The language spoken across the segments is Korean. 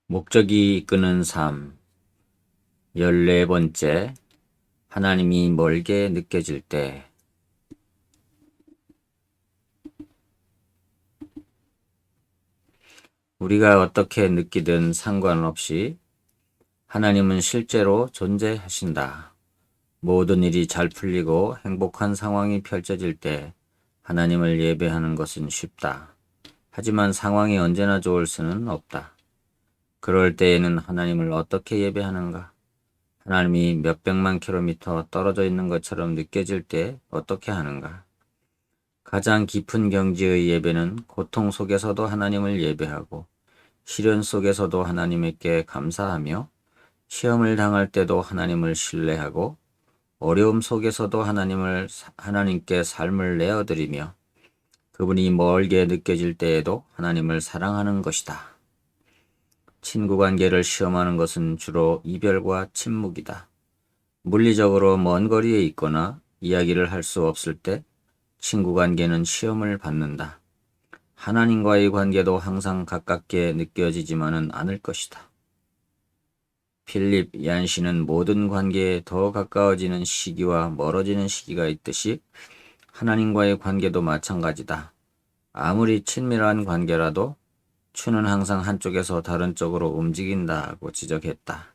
목적이 이끄는 삶 14번째. 하나님이 멀게 느껴질 때. 우리가 어떻게 느끼든 상관없이 하나님은 실제로 존재하신다. 모든 일이 잘 풀리고 행복한 상황이 펼쳐질 때 하나님을 예배하는 것은 쉽다. 하지만 상황이 언제나 좋을 수는 없다. 그럴 때에는 하나님을 어떻게 예배하는가? 하나님이 몇백만 킬로미터 떨어져 있는 것처럼 느껴질 때 어떻게 하는가? 가장 깊은 경지의 예배는 고통 속에서도 하나님을 예배하고 시련 속에서도 하나님께 감사하며 시험을 당할 때도 하나님을 신뢰하고 어려움 속에서도 하나님께 삶을 내어드리며 그분이 멀게 느껴질 때에도 하나님을 사랑하는 것이다. 친구 관계를 시험하는 것은 주로 이별과 침묵이다. 물리적으로 먼 거리에 있거나 이야기를 할 수 없을 때 친구 관계는 시험을 받는다. 하나님과의 관계도 항상 가깝게 느껴지지만은 않을 것이다. 필립 얀시는 모든 관계에 더 가까워지는 시기와 멀어지는 시기가 있듯이 하나님과의 관계도 마찬가지다. 아무리 친밀한 관계라도 추는 항상 한쪽에서 다른 쪽으로 움직인다고 지적했다.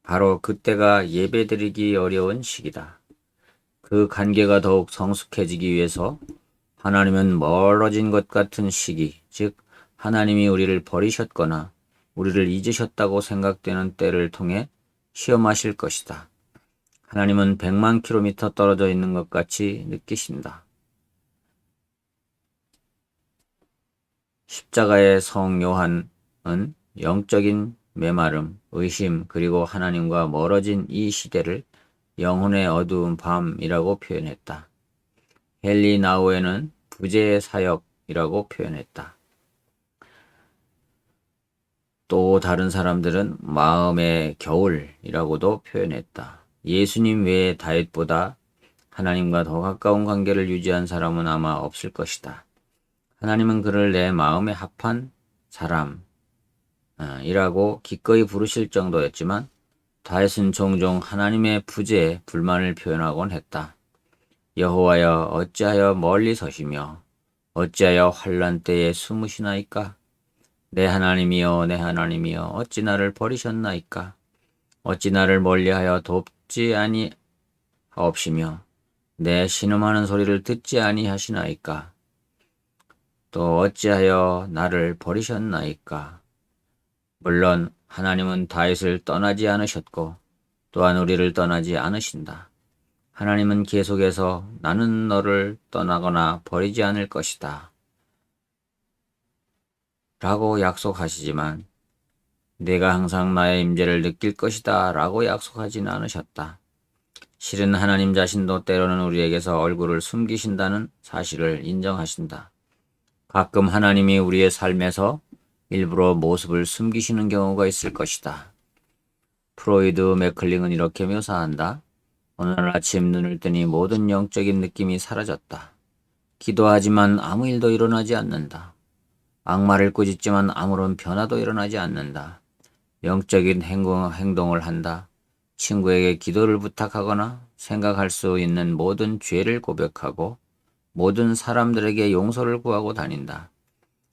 바로 그때가 예배드리기 어려운 시기다. 그 관계가 더욱 성숙해지기 위해서 하나님은 멀어진 것 같은 시기, 즉 하나님이 우리를 버리셨거나 우리를 잊으셨다고 생각되는 때를 통해 시험하실 것이다. 하나님은 100만 킬로미터 떨어져 있는 것 같이 느끼신다. 십자가의 성 요한은 영적인 메마름, 의심, 그리고 하나님과 멀어진 이 시대를 영혼의 어두운 밤이라고 표현했다. 헨리 나우에는 부재의 사역이라고 표현했다. 또 다른 사람들은 마음의 겨울이라고도 표현했다. 예수님 외에 다윗보다 하나님과 더 가까운 관계를 유지한 사람은 아마 없을 것이다. 하나님은 그를 내 마음에 합한 사람이라고 기꺼이 부르실 정도였지만 다윗은 종종 하나님의 부재에 불만을 표현하곤 했다. 여호와여, 어찌하여 멀리 서시며 어찌하여 환난 때에 숨으시나이까? 내 하나님이여, 내 하나님이여, 어찌 나를 버리셨나이까? 어찌 나를 멀리하여 돕지 아니하옵시며 내 신음하는 소리를 듣지 아니하시나이까? 또 어찌하여 나를 버리셨나이까? 물론 하나님은 다윗을 떠나지 않으셨고 또한 우리를 떠나지 않으신다. 하나님은 계속해서 나는 너를 떠나거나 버리지 않을 것이다 라고 약속하시지만 내가 항상 나의 임재를 느낄 것이다 라고 약속하지는 않으셨다. 실은 하나님 자신도 때로는 우리에게서 얼굴을 숨기신다는 사실을 인정하신다. 가끔 하나님이 우리의 삶에서 일부러 모습을 숨기시는 경우가 있을 것이다. 프로이드 맥클링은 이렇게 묘사한다. 어느 날 아침 눈을 뜨니 모든 영적인 느낌이 사라졌다. 기도하지만 아무 일도 일어나지 않는다. 악마를 꾸짖지만 아무런 변화도 일어나지 않는다. 영적인 행동을 한다. 친구에게 기도를 부탁하거나 생각할 수 있는 모든 죄를 고백하고 모든 사람들에게 용서를 구하고 다닌다.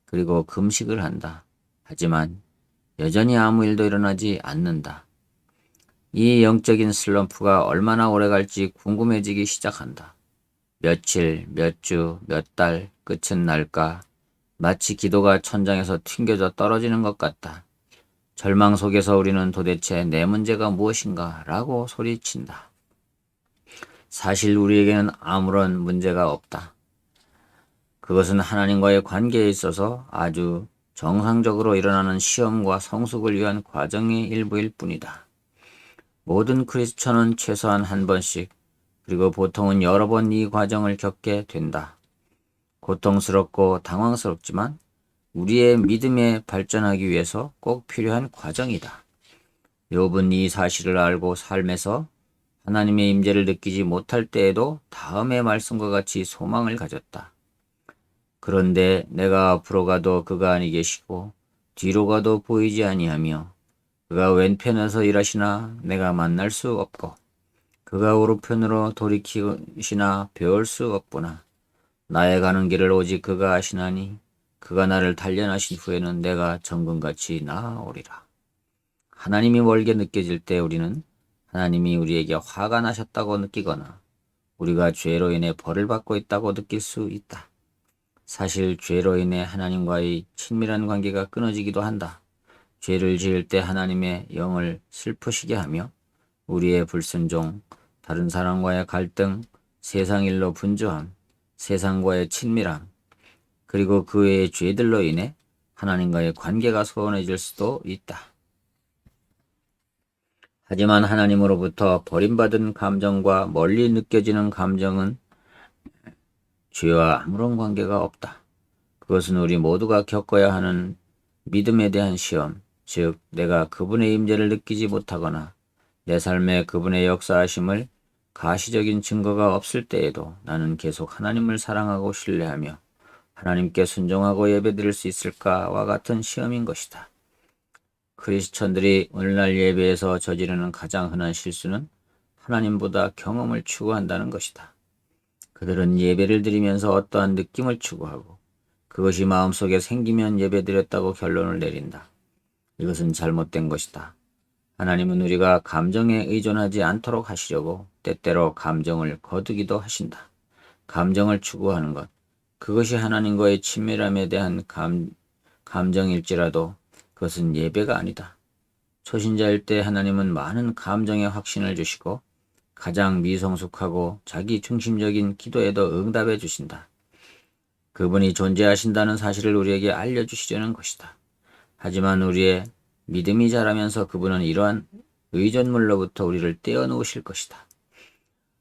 그리고 금식을 한다. 하지만 여전히 아무 일도 일어나지 않는다. 이 영적인 슬럼프가 얼마나 오래 갈지 궁금해지기 시작한다. 며칠, 몇 주, 몇 달, 끝은 날까? 마치 기도가 천장에서 튕겨져 떨어지는 것 같다. 절망 속에서 우리는 도대체 내 문제가 무엇인가? 라고 소리친다. 사실 우리에게는 아무런 문제가 없다. 그것은 하나님과의 관계에 있어서 아주 정상적으로 일어나는 시험과 성숙을 위한 과정의 일부일 뿐이다. 모든 크리스천은 최소한 한 번씩, 그리고 보통은 여러 번 이 과정을 겪게 된다. 고통스럽고 당황스럽지만 우리의 믿음에 발전하기 위해서 꼭 필요한 과정이다. 욥은 이 사실을 알고 삶에서 하나님의 임재를 느끼지 못할 때에도 다음의 말씀과 같이 소망을 가졌다. 그런데 내가 앞으로 가도 그가 아니 계시고 뒤로 가도 보이지 아니하며 그가 왼편에서 일하시나 내가 만날 수 없고 그가 오른편으로 돌이키시나 배울 수 없구나. 나의 가는 길을 오직 그가 아시나니 그가 나를 단련하신 후에는 내가 정금같이 나아오리라. 하나님이 멀게 느껴질 때 우리는 하나님이 우리에게 화가 나셨다고 느끼거나 우리가 죄로 인해 벌을 받고 있다고 느낄 수 있다. 사실 죄로 인해 하나님과의 친밀한 관계가 끊어지기도 한다. 죄를 지을 때 하나님의 영을 슬프시게 하며 우리의 불순종, 다른 사람과의 갈등, 세상 일로 분주함, 세상과의 친밀함, 그리고 그 외의 죄들로 인해 하나님과의 관계가 소원해질 수도 있다. 하지만 하나님으로부터 버림받은 감정과 멀리 느껴지는 감정은 죄와 아무런 관계가 없다. 그것은 우리 모두가 겪어야 하는 믿음에 대한 시험, 즉 내가 그분의 임재를 느끼지 못하거나 내 삶에 그분의 역사하심을 가시적인 증거가 없을 때에도 나는 계속 하나님을 사랑하고 신뢰하며 하나님께 순종하고 예배드릴 수 있을까와 같은 시험인 것이다. 크리스천들이 오늘날 예배에서 저지르는 가장 흔한 실수는 하나님보다 경험을 추구한다는 것이다. 그들은 예배를 드리면서 어떠한 느낌을 추구하고 그것이 마음속에 생기면 예배드렸다고 결론을 내린다. 이것은 잘못된 것이다. 하나님은 우리가 감정에 의존하지 않도록 하시려고 때때로 감정을 거두기도 하신다. 감정을 추구하는 것, 그것이 하나님과의 친밀함에 대한 감정일지라도 그것은 예배가 아니다. 초신자일 때 하나님은 많은 감정의 확신을 주시고 가장 미성숙하고 자기 중심적인 기도에도 응답해 주신다. 그분이 존재하신다는 사실을 우리에게 알려주시려는 것이다. 하지만 우리의 믿음이 자라면서 그분은 이러한 의존물로부터 우리를 떼어놓으실 것이다.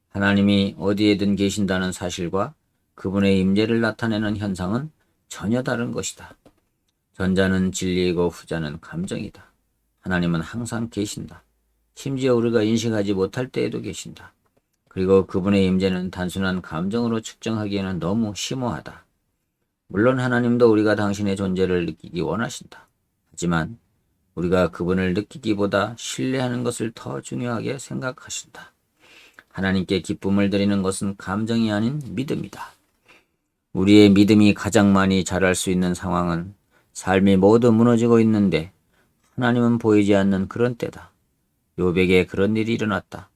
하나님이 어디에든 계신다는 사실과 그분의 임재를 나타내는 현상은 전혀 다른 것이다. 전자는 진리이고 후자는 감정이다. 하나님은 항상 계신다. 심지어 우리가 인식하지 못할 때에도 계신다. 그리고 그분의 임재는 단순한 감정으로 측정하기에는 너무 심오하다. 물론 하나님도 우리가 당신의 존재를 느끼기 원하신다. 하지만 우리가 그분을 느끼기보다 신뢰하는 것을 더 중요하게 생각하신다. 하나님께 기쁨을 드리는 것은 감정이 아닌 믿음이다. 우리의 믿음이 가장 많이 자랄 수 있는 상황은 삶이 모두 무너지고 있는데 하나님은 보이지 않는 그런 때다. 욥에게 그런 일이 일어났다.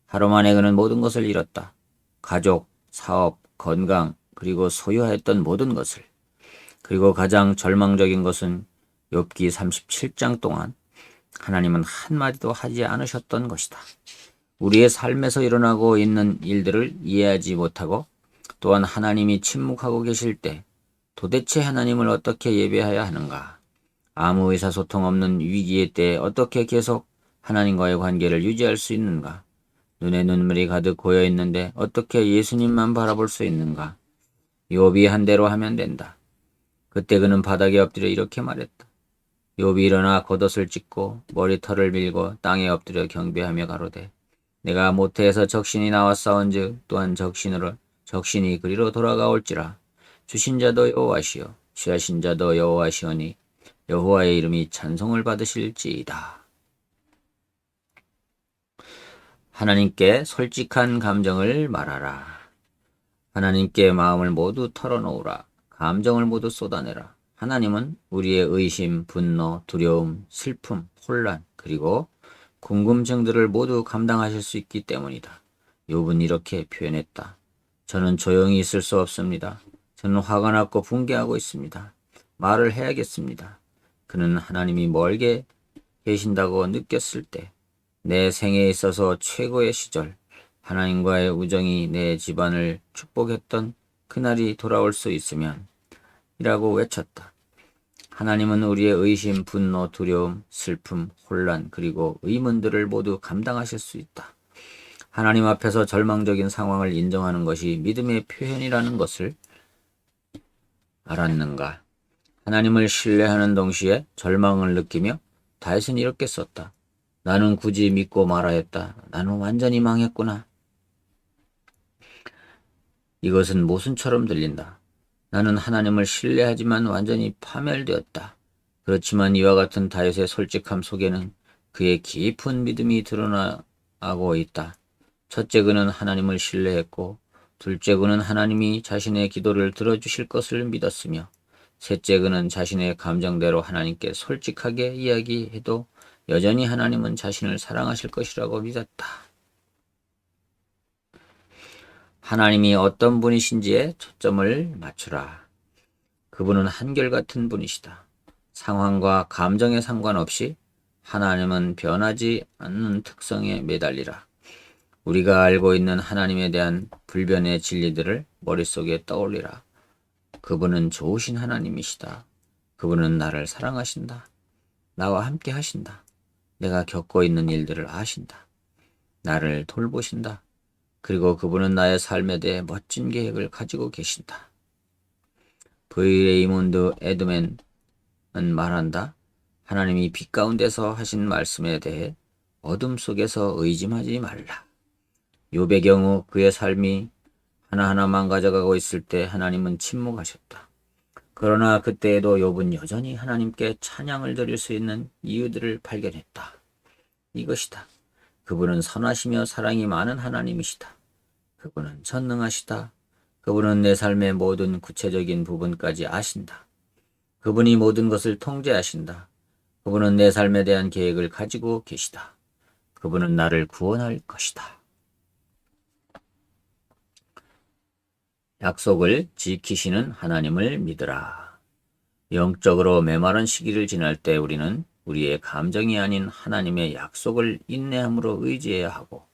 하루 만에 그는 모든 것을 잃었다. 가족, 사업, 건강, 그리고 소유하였던 모든 것을. 그리고 가장 절망적인 것은 욥기 37장 동안 하나님은 한마디도 하지 않으셨던 것이다. 우리의 삶에서 일어나고 있는 일들을 이해하지 못하고 또한 하나님이 침묵하고 계실 때 도대체 하나님을 어떻게 예배해야 하는가? 아무 의사소통 없는 위기의 때에 어떻게 계속 하나님과의 관계를 유지할 수 있는가? 눈에 눈물이 가득 고여 있는데 어떻게 예수님만 바라볼 수 있는가? 욥이 한 대로 하면 된다. 그때 그는 바닥에 엎드려 이렇게 말했다. 욥이 일어나 겉옷을 찢고 머리털을 밀고 땅에 엎드려 경배하며 가로되 내가 모태에서 적신이 나왔사온즉 또한 적신이 그리로 돌아가올지라. 주신 자도 여호와시요 취하신 자도 여호와시오니 여호와의 이름이 찬송을 받으실지이다. 하나님께 솔직한 감정을 말하라. 하나님께 마음을 모두 털어놓으라. 감정을 모두 쏟아내라. 하나님은 우리의 의심, 분노, 두려움, 슬픔, 혼란, 그리고 궁금증들을 모두 감당하실 수 있기 때문이다. 욥은 이렇게 표현했다. 저는 조용히 있을 수 없습니다. 저는 화가 났고 붕괴하고 있습니다. 말을 해야겠습니다. 그는 하나님이 멀게 계신다고 느꼈을 때, 내 생에 있어서 최고의 시절, 하나님과의 우정이 내 집안을 축복했던 그날이 돌아올 수 있으면 이라고 외쳤다. 하나님은 우리의 의심, 분노, 두려움, 슬픔, 혼란, 그리고 의문들을 모두 감당하실 수 있다. 하나님 앞에서 절망적인 상황을 인정하는 것이 믿음의 표현이라는 것을 알았는가? 하나님을 신뢰하는 동시에 절망을 느끼며 다윗은 이렇게 썼다. 나는 굳이 믿고 말하였다. 나는 완전히 망했구나. 이것은 모순처럼 들린다. 나는 하나님을 신뢰하지만 완전히 파멸되었다. 그렇지만 이와 같은 다윗의 솔직함 속에는 그의 깊은 믿음이 드러나고 있다. 첫째, 그는 하나님을 신뢰했고, 둘째, 그는 하나님이 자신의 기도를 들어주실 것을 믿었으며, 셋째, 그는 자신의 감정대로 하나님께 솔직하게 이야기해도 여전히 하나님은 자신을 사랑하실 것이라고 믿었다. 하나님이 어떤 분이신지에 초점을 맞추라. 그분은 한결같은 분이시다. 상황과 감정에 상관없이 하나님은 변하지 않는 특성에 매달리라. 우리가 알고 있는 하나님에 대한 불변의 진리들을 머릿속에 떠올리라. 그분은 좋으신 하나님이시다. 그분은 나를 사랑하신다. 나와 함께 하신다. 내가 겪고 있는 일들을 아신다. 나를 돌보신다. 그리고 그분은 나의 삶에 대해 멋진 계획을 가지고 계신다. V. 레이몬드 에드맨은 말한다. 하나님이 빛 가운데서 하신 말씀에 대해 어둠 속에서 의심하지 말라. 욥의 경우 그의 삶이 하나하나 망가져가고 있을 때 하나님은 침묵하셨다. 그러나 그때에도 욥은 여전히 하나님께 찬양을 드릴 수 있는 이유들을 발견했다. 이것이다. 그분은 선하시며 사랑이 많은 하나님이시다. 그분은 전능하시다. 그분은 내 삶의 모든 구체적인 부분까지 아신다. 그분이 모든 것을 통제하신다. 그분은 내 삶에 대한 계획을 가지고 계시다. 그분은 나를 구원할 것이다. 약속을 지키시는 하나님을 믿으라. 영적으로 메마른 시기를 지날 때 우리는 우리의 감정이 아닌 하나님의 약속을 인내함으로 의지해야 하고,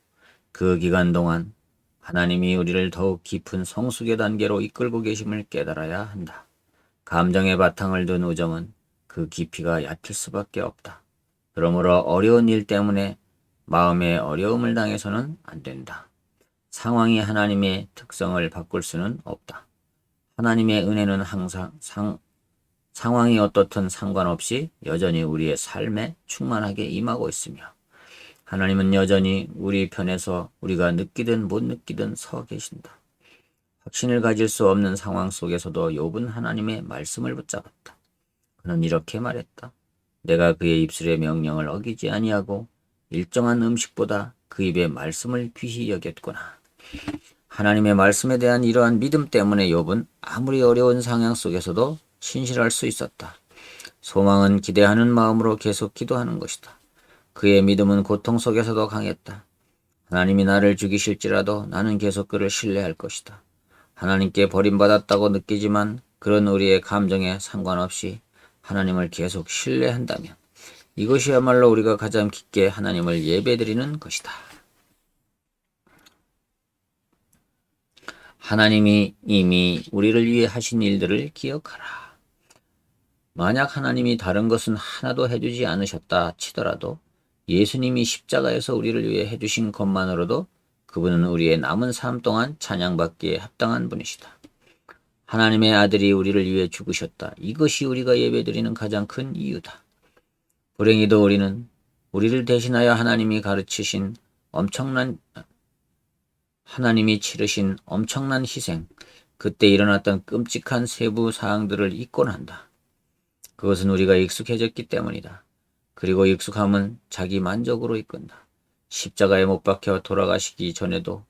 그 기간 동안 하나님이 우리를 더욱 깊은 성숙의 단계로 이끌고 계심을 깨달아야 한다. 감정의 바탕을 둔 우정은 그 깊이가 얕을 수밖에 없다. 그러므로 어려운 일 때문에 마음의 어려움을 당해서는 안 된다. 상황이 하나님의 특성을 바꿀 수는 없다. 하나님의 은혜는 항상 상황이 어떻든 상관없이 여전히 우리의 삶에 충만하게 임하고 있으며, 하나님은 여전히 우리 편에서 우리가 느끼든 못 느끼든 서 계신다. 확신을 가질 수 없는 상황 속에서도 욥은 하나님의 말씀을 붙잡았다. 그는 이렇게 말했다. 내가 그의 입술의 명령을 어기지 아니하고 일정한 음식보다 그 입의 말씀을 귀히 여겼구나. 하나님의 말씀에 대한 이러한 믿음 때문에 욥은 아무리 어려운 상황 속에서도 신실할 수 있었다. 소망은 기대하는 마음으로 계속 기도하는 것이다. 그의 믿음은 고통 속에서도 강했다. 하나님이 나를 죽이실지라도 나는 계속 그를 신뢰할 것이다. 하나님께 버림받았다고 느끼지만 그런 우리의 감정에 상관없이 하나님을 계속 신뢰한다면 이것이야말로 우리가 가장 깊게 하나님을 예배드리는 것이다. 하나님이 이미 우리를 위해 하신 일들을 기억하라. 만약 하나님이 다른 것은 하나도 해주지 않으셨다 치더라도 예수님이 십자가에서 우리를 위해 해주신 것만으로도 그분은 우리의 남은 삶 동안 찬양받기에 합당한 분이시다. 하나님의 아들이 우리를 위해 죽으셨다. 이것이 우리가 예배드리는 가장 큰 이유다. 불행히도 우리는 우리를 대신하여 하나님이 치르신 엄청난 희생, 그때 일어났던 끔찍한 세부 사항들을 잊곤 한다. 그것은 우리가 익숙해졌기 때문이다. 그리고 익숙함은 자기 만족으로 이끈다. 십자가에 못 박혀 돌아가시기 전에도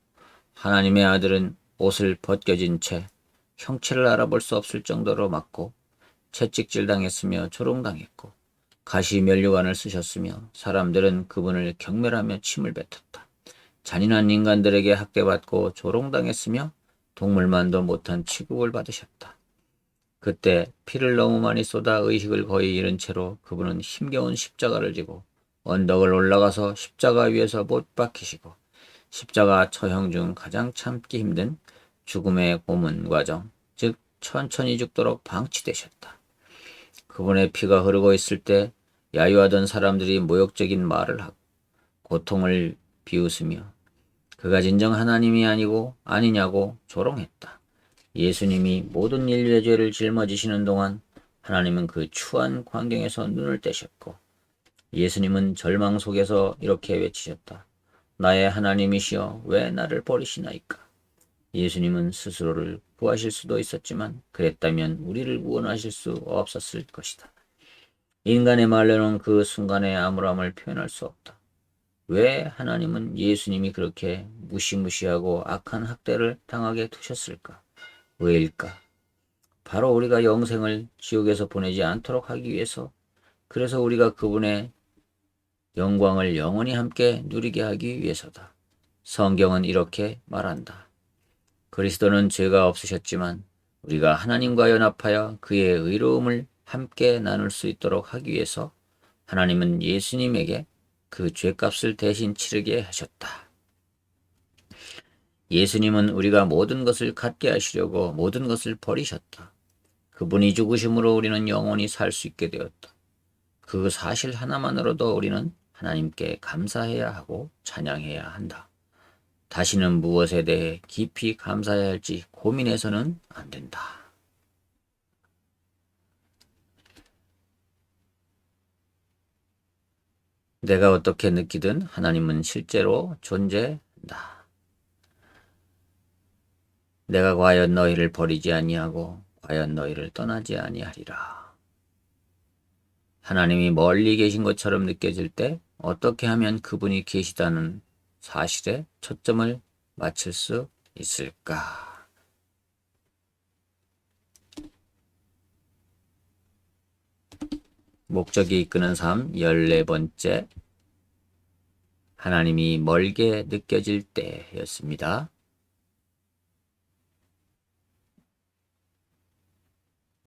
하나님의 아들은 옷을 벗겨진 채 형체를 알아볼 수 없을 정도로 맞고 채찍질 당했으며 조롱당했고 가시 면류관을 쓰셨으며 사람들은 그분을 경멸하며 침을 뱉었다. 잔인한 인간들에게 학대받고 조롱당했으며 동물만도 못한 취급을 받으셨다. 그때 피를 너무 많이 쏟아 의식을 거의 잃은 채로 그분은 힘겨운 십자가를 지고 언덕을 올라가서 십자가 위에서 못 박히시고 십자가 처형 중 가장 참기 힘든 죽음의 고문 과정, 즉 천천히 죽도록 방치되셨다. 그분의 피가 흐르고 있을 때 야유하던 사람들이 모욕적인 말을 하고 고통을 비웃으며 그가 진정 하나님이 아니냐고 조롱했다. 예수님이 모든 인류의 죄를 짊어지시는 동안 하나님은 그 추한 광경에서 눈을 떼셨고 예수님은 절망 속에서 이렇게 외치셨다. 나의 하나님이시여 왜 나를 버리시나이까. 예수님은 스스로를 구하실 수도 있었지만 그랬다면 우리를 구원하실 수 없었을 것이다. 인간의 말로는 그 순간의 암울함을 표현할 수 없다. 왜 하나님은 예수님이 그렇게 무시무시하고 악한 학대를 당하게 두셨을까? 왜일까? 바로 우리가 영생을 지옥에서 보내지 않도록 하기 위해서, 그래서 우리가 그분의 영광을 영원히 함께 누리게 하기 위해서다. 성경은 이렇게 말한다. 그리스도는 죄가 없으셨지만 우리가 하나님과 연합하여 그의 의로움을 함께 나눌 수 있도록 하기 위해서 하나님은 예수님에게 그 죄값을 대신 치르게 하셨다. 예수님은 우리가 모든 것을 갖게 하시려고 모든 것을 버리셨다. 그분이 죽으심으로 우리는 영원히 살 수 있게 되었다. 그 사실 하나만으로도 우리는 하나님께 감사해야 하고 찬양해야 한다. 다시는 무엇에 대해 깊이 감사해야 할지 고민해서는 안 된다. 내가 어떻게 느끼든 하나님은 실제로 존재한다. 내가 과연 너희를 버리지 아니하고 과연 너희를 떠나지 아니하리라. 하나님이 멀리 계신 것처럼 느껴질 때 어떻게 하면 그분이 계시다는 사실에 초점을 맞출 수 있을까? 목적이 이끄는 삶 14번째, 하나님이 멀게 느껴질 때였습니다.